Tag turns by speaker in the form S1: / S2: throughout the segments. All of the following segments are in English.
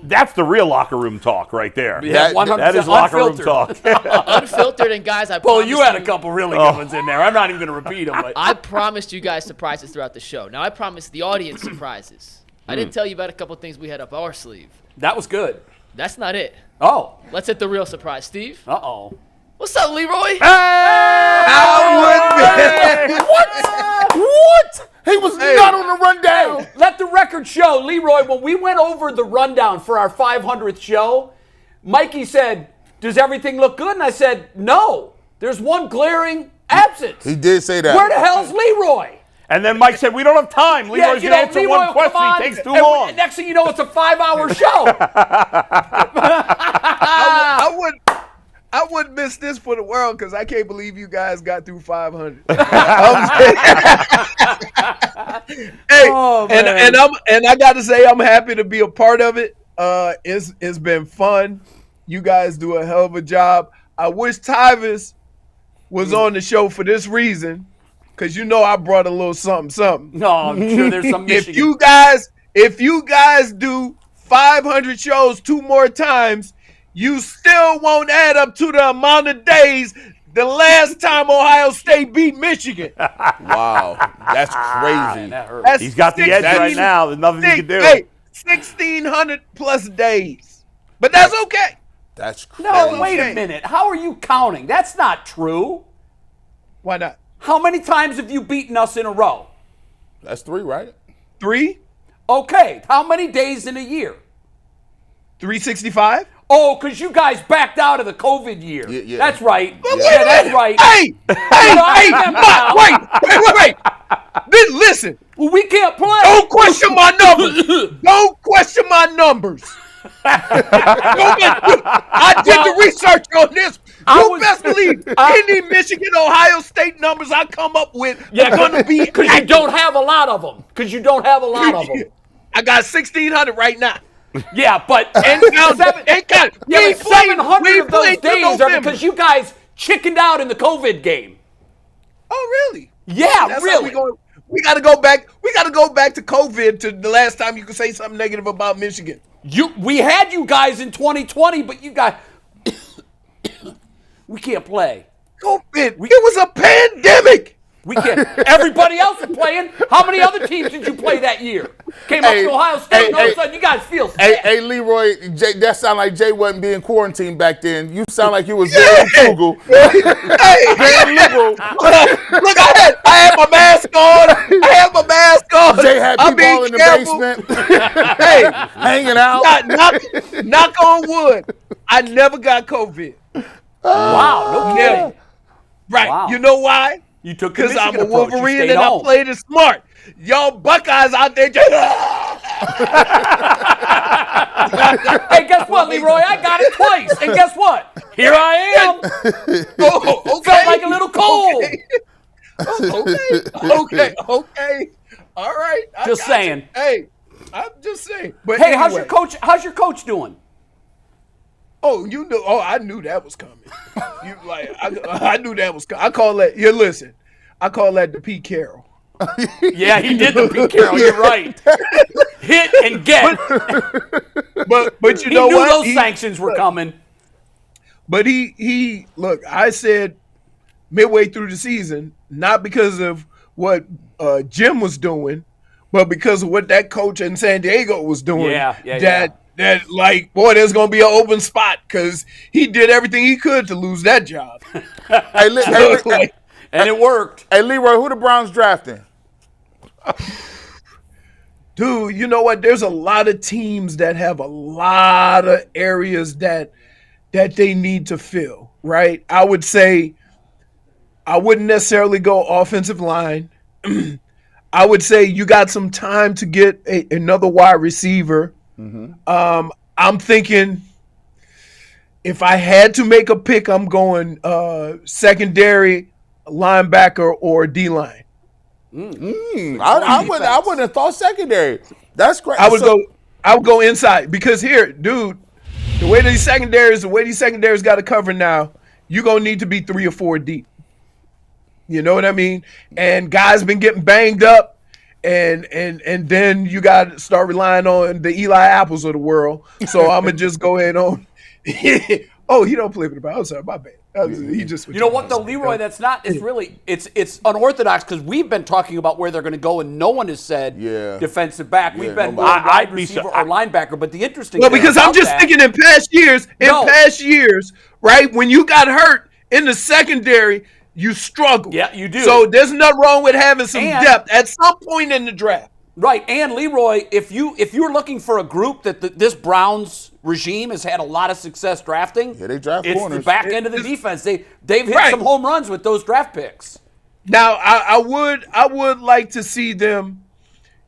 S1: That's the real locker room talk right there.
S2: Yeah,
S1: that is locker room talk.
S3: Unfiltered, and guys, I
S2: Well,
S3: promise
S2: you had a couple really good ones in there. I'm not even going to repeat them. But
S3: I promised you guys surprises throughout the show. Now, I promised the audience surprises. I didn't tell you about a couple things we had up our sleeve.
S2: that was good.
S3: That's not it.
S2: Oh.
S3: Let's hit the real surprise. Steve?
S2: Uh-oh.
S3: What's up, Leroy?
S2: What? He was not on the rundown. Hey, let the record show, Leroy, when we went over the rundown for our 500th show, Mikey said, does everything look good? And I said, no. There's one glaring absence.
S4: He did say that.
S2: Where the hell's Leroy?
S1: And then Mike said, we don't have time. Leroy's going to answer
S2: Leroy,
S1: one question.
S2: come on.
S1: He takes too long.
S2: Next thing you know, it's a 5-hour show.
S5: I wouldn't miss this for the world because I can't believe you guys got through 500. Hey, and I got to say I'm happy to be a part of it. It's been fun. You guys do a hell of a job. I wish Tyvis was on the show for this reason, because you know I brought a little something.
S2: No, I'm sure there's some Michigan.
S5: If you guys do 500 shows 2 more times, you still won't add up to the amount of days the last time Ohio State beat Michigan.
S4: Wow, that's crazy.
S2: That hurt.
S1: He's got the edge right now. There's nothing he can do.
S5: Hey, 1,600 plus days. But that's okay.
S4: That's crazy.
S2: No, wait a minute. How are you counting? That's not true.
S5: Why not?
S2: How many times have you beaten us in a row?
S4: That's 3, right?
S5: 3?
S2: Okay. How many days in a year?
S5: 365?
S2: Oh, because you guys backed out of the COVID year.
S4: Yeah.
S2: That's right.
S5: Yeah,
S2: that's right.
S5: Hey! Wait. Listen.
S2: Well, we can't play.
S5: Don't question my numbers. Don't question my numbers. I did the research on this. You best believe any Michigan, Ohio State numbers I come up with are going to be
S2: because you don't have a lot of them.
S5: I got 1,600 right now.
S2: Yeah, but
S5: and 700
S2: of those days are because you guys chickened out in the COVID game.
S5: Oh, really?
S2: Yeah,
S5: That's
S2: really.
S5: We got to go back. We got to go back to COVID, to the last time you could say something negative about Michigan.
S2: We had you guys in 2020, but you guys we can't play.
S5: COVID. It was a pandemic.
S2: We can't. Everybody else is playing. How many other teams did you play that year? Came up to Ohio State, and all of a sudden you guys feel sick.
S4: Hey, Leroy, that sound like Jay wasn't being quarantined back then. You sound like you was very frugal. Very liberal.
S5: Look, I had my mask on.
S4: Jay had people in the basement.
S5: Hey,
S4: hanging out.
S5: Knock on wood. I never got COVID.
S2: Wow, no kidding.
S5: Right.
S2: Wow.
S5: You know why?
S2: You took
S5: because I'm a
S2: approach.
S5: Wolverine and I played it smart. Y'all Buckeyes out there just
S2: Hey, guess what, Leroy? I got it twice. And guess what? Here I am.
S5: Oh, okay.
S2: Felt like a little cold.
S5: Okay. All right.
S2: Just saying.
S5: You. Hey, I'm just saying. But
S2: hey,
S5: anyway.
S2: how's your coach doing?
S5: Oh, you know. Oh, I knew that was coming. I knew that was coming. I call that. Yeah, listen. I call that the Pete Carroll.
S2: Yeah, he did the Pete Carroll. You're right. Hit and get.
S5: But you know
S2: what? He knew
S5: what?
S2: those sanctions were coming.
S5: But he look. I said midway through the season, not because of what Jim was doing, but because of what that coach in San Diego was doing. That like, boy, there's gonna be an open spot because he did everything he could to lose that job.
S2: And it worked.
S4: Hey, Leroy, who the Browns drafting?
S5: Dude, you know what? There's a lot of teams that have a lot of areas that they need to fill, right? I would say I wouldn't necessarily go offensive line. I would say you got some time to get another wide receiver. Mm-hmm. I'm thinking if I had to make a pick, I'm going secondary, linebacker, or D-line.
S4: I wouldn't have thought secondary. That's great.
S5: I would go inside because here, dude, the way these secondaries got to cover now, you're gonna need to be 3 or 4 deep. You know what I mean? And guys been getting banged up, and then you got to start relying on the Eli Apples of the world. So I'm gonna just go ahead on. Oh, he don't play for the Browns. I'm sorry, my bad. He just.
S2: You know what though, Leroy? That's not. It's really. It's unorthodox because we've been talking about where they're going to go, and no one has said defensive back. We've been wide receiver or linebacker. But the interesting.
S5: Well,
S2: thing
S5: because I'm just thinking in past years, right? When you got hurt in the secondary, you struggled.
S2: Yeah, you do.
S5: So there's nothing wrong with having some depth at some point in the draft.
S2: Right, and Leroy, if you're looking for a group that this Browns regime has had a lot of success drafting,
S4: they draft
S2: it's
S4: corners.
S2: the back end of the defense. They've hit some home runs with those draft picks.
S5: Now, I would like to see them,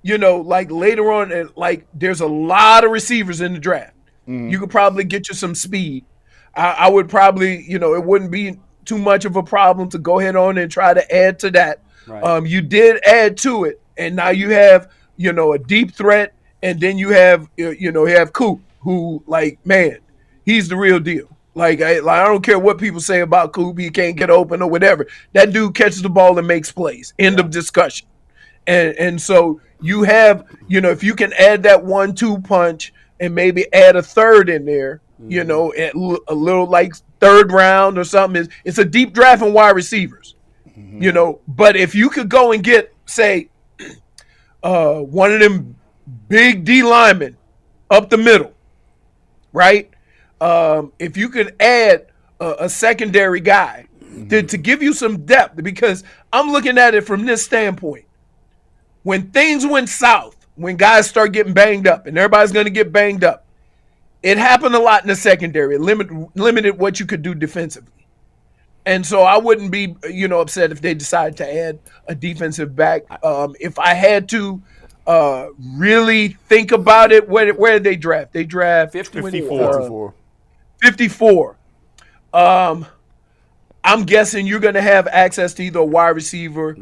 S5: like later on, and like there's a lot of receivers in the draft. You could probably get you some speed. I would probably, it wouldn't be too much of a problem to go ahead on and try to add to that. Right. You did add to it, and now you have, a deep threat, and then you have, Coop, who, like, man, he's the real deal. Like I don't care what people say about Coop, he can't get open or whatever. That dude catches the ball and makes plays. End of discussion. And so you have, if you can add that 1-2 punch and maybe add a third in there, a little like third round or something. It's a deep draft in wide receivers, But if you could go and get, say, one of them big D linemen up the middle, right? If you could add a secondary guy to give you some depth, because I'm looking at it from this standpoint. When things went south, when guys start getting banged up, and everybody's going to get banged up, it happened a lot in the secondary. It limited what you could do defensively. And so I wouldn't be, upset if they decided to add a defensive back. If I had to really think about it, where did they draft? They draft
S1: 54.
S5: 54. I'm guessing you're going to have access to either a wide receiver,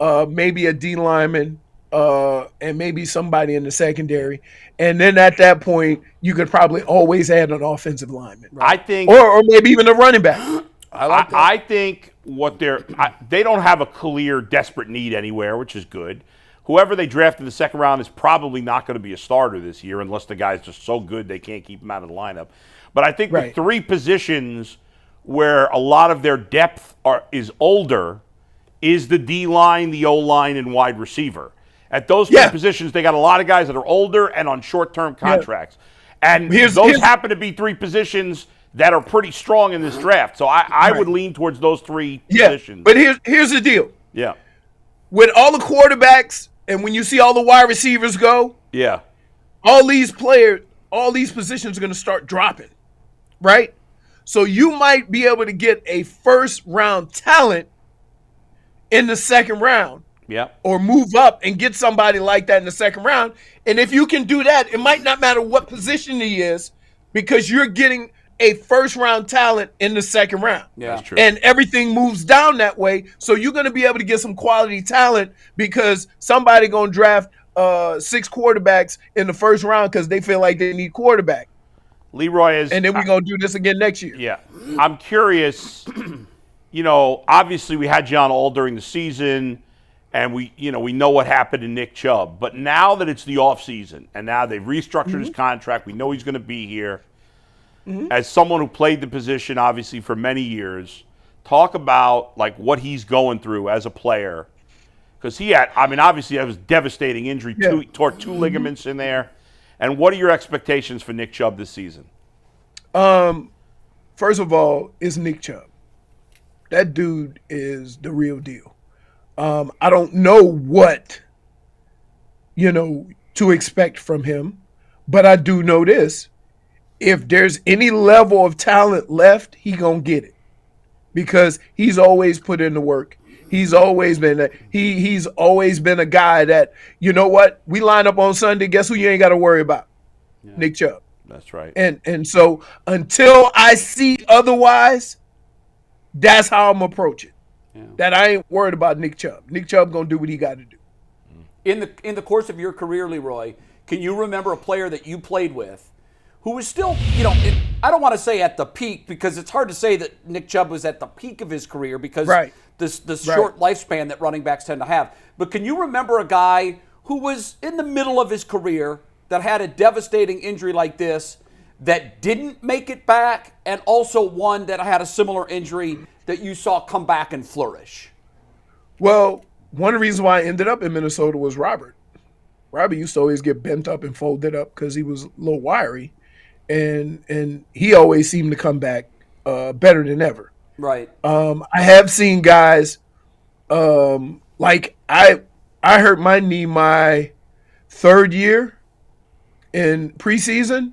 S5: maybe a D lineman, and maybe somebody in the secondary. And then at that point, you could probably always add an offensive lineman. Right?
S1: I think,
S5: or maybe even a running back.
S1: I think they don't have a clear desperate need anywhere, which is good. Whoever they draft in the second round is probably not going to be a starter this year unless the guy's just so good they can't keep him out of the lineup. But I think the three positions where a lot of their depth is older is the D-line, the O-line, and wide receiver. At those three positions, they got a lot of guys that are older and on short-term contracts. And those happen to be three positions that are pretty strong in this draft. So I would lean towards those three positions.
S5: But here's the deal.
S1: Yeah.
S5: With all the quarterbacks and when you see all the wide receivers go, all these players, all these positions are going to start dropping, right? So you might be able to get a first-round talent in the second round.
S1: Yeah.
S5: Or move up and get somebody like that in the second round. And if you can do that, it might not matter what position he is because you're getting a first-round talent in the second round.
S1: Yeah, that's true.
S5: And everything moves down that way. So you're going to be able to get some quality talent because somebody going to draft 6 quarterbacks in the first round because they feel like they need quarterback.
S1: Leroy is...
S5: And then we're going to do this again next year.
S1: Yeah. I'm curious, obviously we had John all during the season, and we know what happened to Nick Chubb. But now that it's the offseason, and now they've restructured his contract, we know he's going to be here. As someone who played the position, obviously, for many years, talk about, like, what he's going through as a player. Because obviously that was a devastating injury. He tore 2 ligaments in there. And what are your expectations for Nick Chubb this season?
S5: First of all, it's Nick Chubb. That dude is the real deal. I don't know what, to expect from him. But I do know this. If there's any level of talent left, he gonna get it. Because he's always put in the work. He's always been he's always been a guy that, you know what, we line up on Sunday, guess who you ain't gotta worry about? Nick Chubb.
S1: That's right.
S5: And so until I see otherwise, that's how I'm approaching. That I ain't worried about Nick Chubb. Nick Chubb gonna do what he gotta do.
S2: In the course of your career, Leroy, can you remember a player that you played with who was still, I don't want to say at the peak because it's hard to say that Nick Chubb was at the peak of his career because the short lifespan that running backs tend to have. But can you remember a guy who was in the middle of his career that had a devastating injury like this that didn't make it back, and also one that had a similar injury that you saw come back and flourish?
S5: Well, one of the reasons why I ended up in Minnesota was Robert. Robert used to always get bent up and folded up because he was a little wiry, and he always seemed to come back better than ever.
S2: Right.
S5: I have seen guys like I hurt my knee my third year in preseason,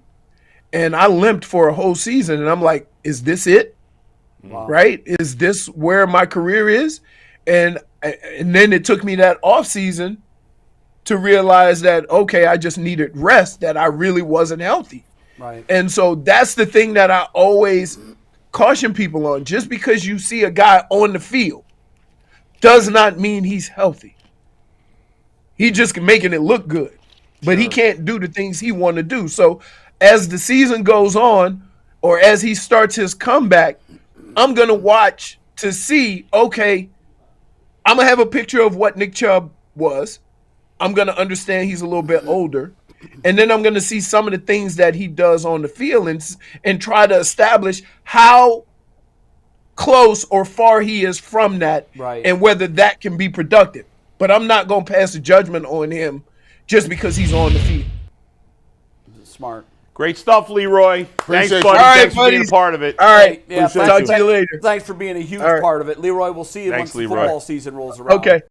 S5: and I limped for a whole season, and I'm like, is this it?
S2: Wow.
S5: Right? Is this where my career is? And then it took me that off season to realize that, okay, I just needed rest, that I really wasn't healthy.
S2: Right.
S5: And so that's the thing that I always caution people on. Just because you see a guy on the field does not mean he's healthy. He just making it look good, but he can't do the things he want to do. So as the season goes on, or as he starts his comeback, I'm going to watch to see, okay, I'm going to have a picture of what Nick Chubb was. I'm going to understand he's a little bit older. And then I'm going to see some of the things that he does on the field and try to establish how close or far he is from that,
S2: Right.
S5: and whether that can be productive. But I'm not going to pass a judgment on him just because he's on the field.
S2: Smart.
S1: Great stuff, Leroy. Thanks,
S4: Appreciate
S1: buddy.
S4: you.
S5: All right,
S1: Thanks for being a
S5: buddies.
S1: part of it.
S5: All right.
S2: Yeah,
S5: Talk to you later.
S2: Thanks for being a huge
S5: All right.
S2: part of it. Leroy, we'll see you
S1: Thanks,
S2: once the
S1: Leroy.
S2: football season rolls around.
S5: Okay.